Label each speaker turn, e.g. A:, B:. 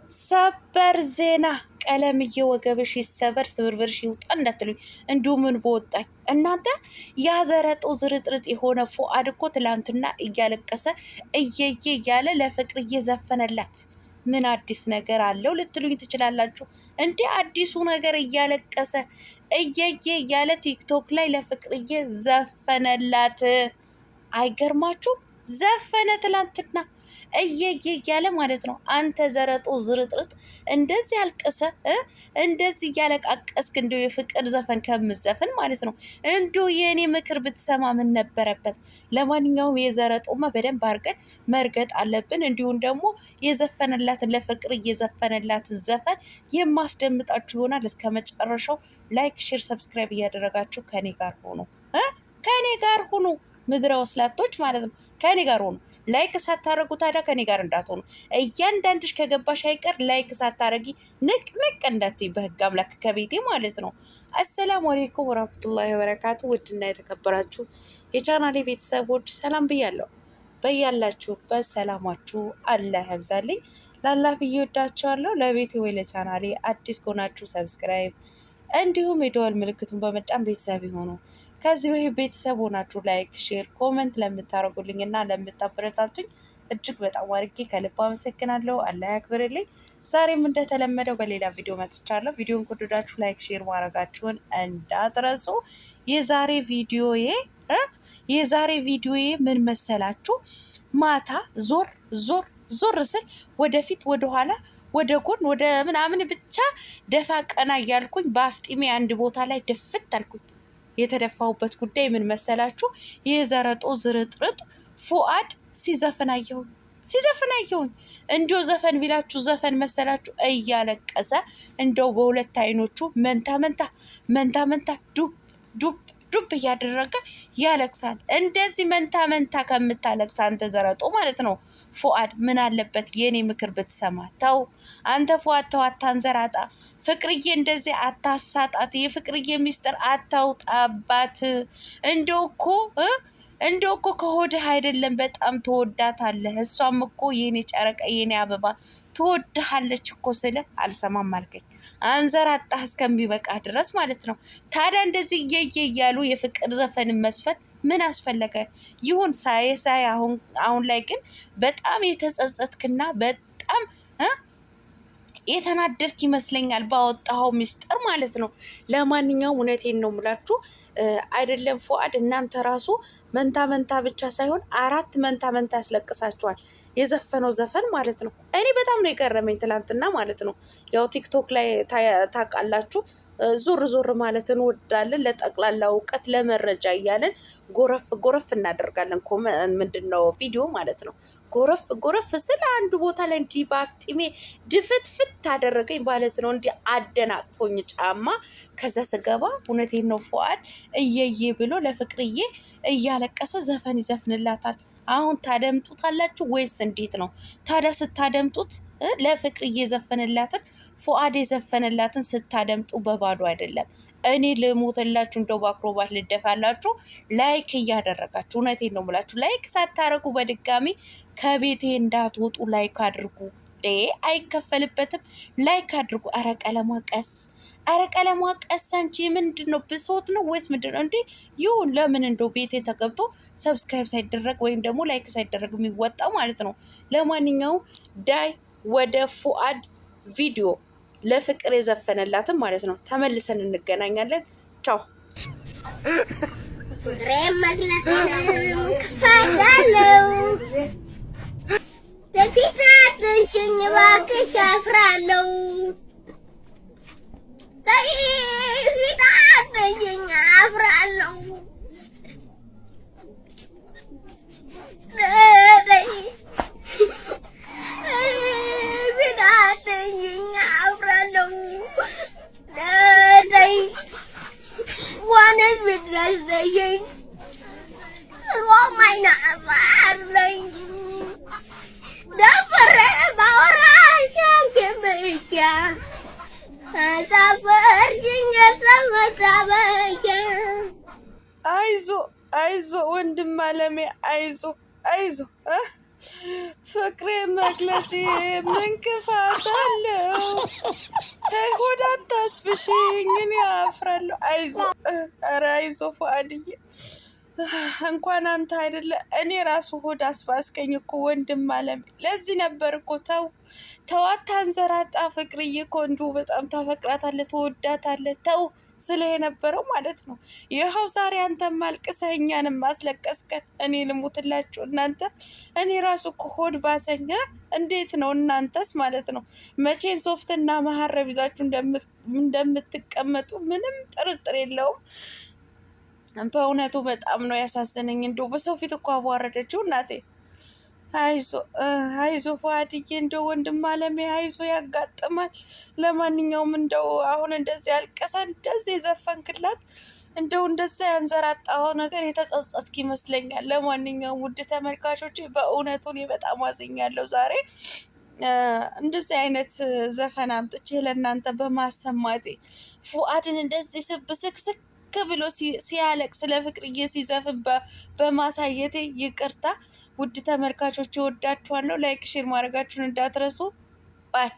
A: ሰበር ዜና ቀለምዬ ወገብሽ ይሰበር ስብርብርሽ ይውጣ እንዳትሉኝ። እንዲሁ ምን በወጣኝ እናንተ። ያዘረጦ ዝርጥርጥ የሆነ ፉአድ እኮ ትላንትና እያለቀሰ እየየ እያለ ለፍቅር እየዘፈነላት ምን አዲስ ነገር አለው ልትሉኝ ትችላላችሁ። እንዴ አዲሱ ነገር እያለቀሰ እየየ እያለ ቲክቶክ ላይ ለፍቅርዬ ዘፈነላት። አይገርማችሁ? ዘፈነ ትላንትና እየየ እያለ ማለት ነው። አንተ ዘረጦ ዝርጥርጥ እንደዚህ አልቀሰ እንደዚህ እያለቃቀስክ እንደው የፍቅር ዘፈን ከምዘፍን ማለት ነው እንደው የእኔ ምክር ብትሰማ ምን ነበረበት? ለማንኛውም የዘረጦማ በደንብ አድርገን መርገጥ አለብን። እንዲሁም ደግሞ የዘፈነላትን ለፍቅር እየዘፈነላትን ዘፈን የማስደምጣችሁ ይሆናል። እስከ መጨረሻው ላይክ፣ ሼር፣ ሰብስክራይብ እያደረጋችሁ ከኔ ጋር ሆኑ ከኔ ጋር ሁኑ። ምድረ ወስላቶች ማለት ነው ከኔ ጋር ሆኑ። ላይክ ሳታረጉ ታዲያ ከኔ ጋር እንዳትሆኑ። እያንዳንድሽ ከገባሽ አይቀር ላይክ ሳታረጊ ንቅ እንዳትይ በህግ አምላክ ከቤቴ ማለት ነው። አሰላሙ አለይኩም ወራህመቱላሂ ወበረካቱ። ውድና የተከበራችሁ የቻናሌ ቤተሰቦች ሰላም ብያለሁ። በያላችሁበት ሰላማችሁ አላህ ያብዛልኝ። ላላህ ብዬ ወዳችኋለሁ። ለቤቴ ወይ ለቻናሌ አዲስ ከሆናችሁ ሰብስክራይብ እንዲሁም የደወል ምልክቱን በመጫን ቤተሰብ ይሆኑ። ከዚህ በፊት ቤተሰብ ሆናችሁ ላይክ፣ ሼር፣ ኮመንት ለምታደርጉልኝ እና ለምታበረታቱኝ እጅግ በጣም አድርጌ ከልብ አመሰግናለሁ። አላህ ያክብርልኝ። ዛሬም እንደተለመደው በሌላ ቪዲዮ መጥቻለሁ። ቪዲዮን ከወደዳችሁ ላይክ፣ ሼር ማድረጋችሁን እንዳትረሱ። የዛሬ ቪዲዮዬ ምን መሰላችሁ? ማታ ዞር ስል ወደፊት ወደኋላ ወደ ጎን ወደ ምናምን ብቻ ደፋ ቀና እያልኩኝ በአፍጢሜ አንድ ቦታ ላይ ድፍት አልኩኝ። የተደፋሁበት ጉዳይ ምን መሰላችሁ? የዘረጦ ዝርጥርጥ ፉአድ ሲዘፍን አየሁኝ። እንዲሁ ዘፈን ቢላችሁ ዘፈን መሰላችሁ? እያለቀሰ እንደው በሁለት አይኖቹ መንታ ዱብ እያደረገ ያለቅሳል። እንደዚህ መንታ ከምታለቅስ አንተ ዘረጦ ማለት ነው ፉአድ ምን አለበት የኔ ምክር ብትሰማ? ተው አንተ ፉአድ ተው፣ አታንዘራጣ። ፍቅርዬ እንደዚህ አታሳጣት። የፍቅርዬ ሚስጥር አታውጣባት። እንደው እኮ ከሆድህ አይደለም በጣም ትወዳታለህ። እሷም እኮ የኔ ጨረቃ የኔ አበባ ትወድሃለች እኮ ስለ አልሰማም አልከኝ። አንዘራጣህ እስከሚበቃ ድረስ ማለት ነው። ታዲያ እንደዚህ እየየ እያሉ የፍቅር ዘፈን መስፈን ምን አስፈለገ? ይሁን ሳይ አሁን ላይ ግን በጣም የተጸጸትክና በጣም የተናደርክ ይመስለኛል ባወጣኸው ሚስጥር ማለት ነው። ለማንኛውም እውነቴን ነው የምላችሁ አይደለም ፉአድ፣ እናንተ ራሱ መንታ ብቻ ሳይሆን 4 መንታ ያስለቅሳችኋል የዘፈነው ዘፈን ማለት ነው። እኔ በጣም ነው የገረመኝ ትላንትና ማለት ነው። ያው ቲክቶክ ላይ ታውቃላችሁ ዞር ማለት እንወዳለን። ለጠቅላላ እውቀት ለመረጃ እያለን ጎረፍ እናደርጋለን። ምንድነው ቪዲዮ ማለት ነው። ጎረፍ ስለ አንዱ ቦታ ላይ እንዲህ በአፍጢሜ ድፍትፍት አደረገኝ ማለት ነው። እንዲህ አደናቅፎኝ ጫማ። ከዛ ስገባ እውነቴን ነው ፉአድ እየዬ ብሎ ለፍቅርዬ እያለቀሰ ዘፈን ይዘፍንላታል። አሁን ታደምጡታላችሁ ወይስ እንዴት ነው ታዲያ? ስታደምጡት ለፍቅርዬ የዘፈንላትን ፉአድ የዘፈንላትን ስታደምጡ በባዶ አይደለም። እኔ ልሞትላችሁ እንደው በአክሮባት ልደፋላችሁ። ላይክ እያደረጋችሁ እውነቴን ነው የምላችሁ። ላይክ ሳታረጉ በድጋሚ ከቤቴ እንዳትወጡ ላይክ አድርጉ። አይከፈልበትም። ላይክ አድርጉ። አረ ቀለሟ ቀስ አንቺ ምንድን ነው ብሶት ነው ወይስ ምንድን ነው እንዴ? ይሁን ለምን እንደው ቤቴ ተገብቶ ሰብስክራይብ ሳይደረግ ወይም ደግሞ ላይክ ሳይደረግ የሚወጣው ማለት ነው። ለማንኛውም ዳይ ወደ ፉአድ ቪዲዮ ለፍቅር የዘፈነላትን ማለት ነው። ተመልሰን እንገናኛለን። ቻው። አይዞ ወንድም አለሜ አይዞ ፍቅሬ መግለጽ ምን ክፋት አለው? ተይ ሆድ አታስብሽኝ፣ እኔ አፍራለሁ። አይዞ፣ ኧረ አይዞ ፉአድዬ፣ እንኳን አንተ አይደለ እኔ ራሱ ሆድ አስባስከኝ እኮ ወንድም አለም። ለዚህ ነበር እኮ ተው ተው አታንዘራጣ። ፍቅርዬ እኮ እንዲሁ በጣም ታፈቅራታለህ፣ ትወዳታለህ። ተው ስለ የነበረው ማለት ነው። ይኸው ዛሬ አንተም አልቅሰህ እኛንም ማስለቀስከን። እኔ ልሙትላችሁ እናንተ፣ እኔ ራሱ እኮ ሆድ ባሰኝ። እንዴት ነው እናንተስ ማለት ነው? መቼን ሶፍትና መሀረብ ይዛችሁ እንደምትቀመጡ ምንም ጥርጥር የለውም። በእውነቱ በጣም ነው ያሳዝነኝ። እንደው በሰው ፊት እኮ አዋረደችው እናቴ። አይዞ ፉአድዬ፣ እንደው ወንድም አለሜ አይዞ፣ ያጋጥማል። ለማንኛውም እንደው አሁን እንደዚህ አልቀሰ እንደዚህ የዘፈንክላት እንደው እንደዛ ያንዘራጣው ነገር የተጸጸትክ ይመስለኛል። ለማንኛውም ውድ ተመልካቾች በእውነቱ እኔ በጣም አዝኛለሁ ዛሬ እንደዚህ አይነት ዘፈን አምጥቼ ለእናንተ በማሰማቴ ፉአድን እንደዚህ ስብስክስክ ብሎ ሲያለቅ ስለ ፍቅርዬ ሲዘፍን በማሳየቴ ይቅርታ። ውድ ተመልካቾች እወዳችኋለሁ። ላይክ ሼር ማድረጋችሁን እንዳትረሱ ባይ